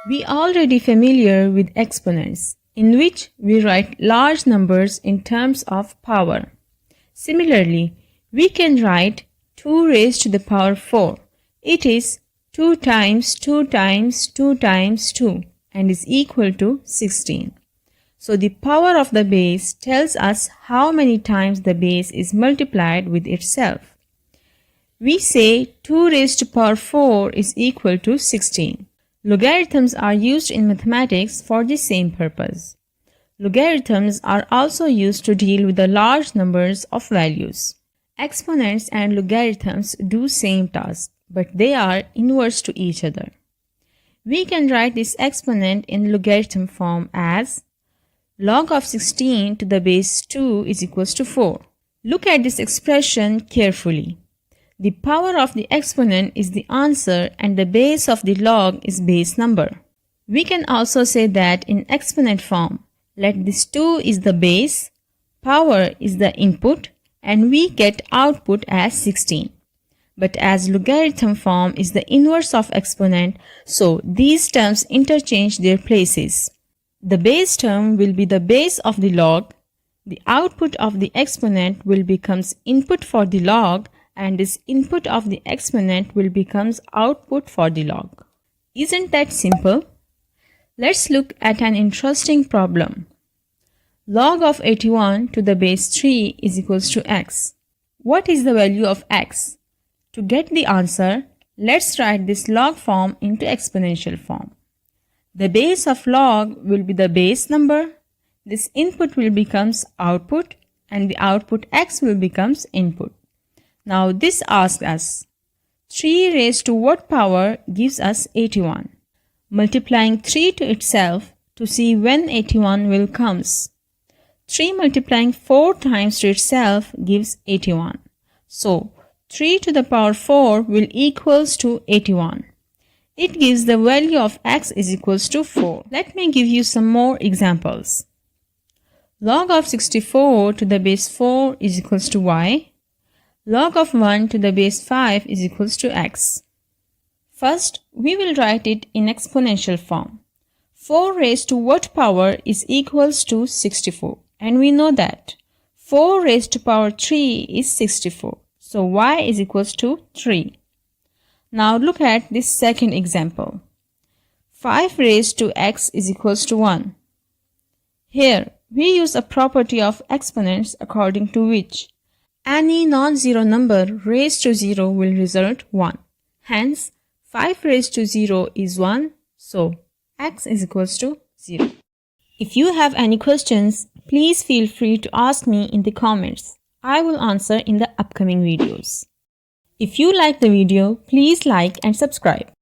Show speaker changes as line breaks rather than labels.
We are already familiar with exponents, in which we write large numbers in terms of power. Similarly, we can write 2 raised to the power 4. It is 2 times 2 times 2 times 2 and is equal to 16. So the power of the base tells us how many times the base is multiplied with itself. We say 2 raised to power 4 is equal to 16. Logarithms are used in mathematics for the same purpose. Logarithms are also used to deal with the large numbers of values. Exponents and logarithms do same task, but they are inverse to each other. We can write this exponent in logarithm form as log of 16 to the base 2 is equals to 4. Look at this expression carefully. The power of the exponent is the answer and the base of the log is base number. We can also say that in exponent form, let this 2 is the base, power is the input, and we get output as 16. But as logarithm form is the inverse of exponent, so these terms interchange their places. The base term will be the base of the log, the output of the exponent will becomes input for the log, and this input of the exponent will becomes output for the log. Isn't that simple? Let's look at an interesting problem. Log of 81 to the base 3 is equals to x. What is the value of x? To get the answer, let's write this log form into exponential form. The base of log will be the base number, this input will becomes output, and the output x will becomes input. Now this asks us, 3 raised to what power gives us 81? Multiplying 3 to itself to see when 81 will comes. 3 multiplying 4 times to itself gives 81. So 3 to the power 4 will equals to 81. It gives the value of x is equals to 4. Let me give you some more examples. Log of 64 to the base 4 is equals to y. Log of 1 to the base 5 is equals to x. First, we will write it in exponential form. 4 raised to what power is equals to 64. And we know that 4 raised to power 3 is 64. So y is equals to 3. Now look at this second example. 5 raised to x is equals to 1. Here, we use a property of exponents according to which any non-zero number raised to 0 will result 1. Hence, 5 raised to 0 is 1, so x is equals to 0. If you have any questions, please feel free to ask me in the comments. I will answer in the upcoming videos. If you like the video, please like and subscribe.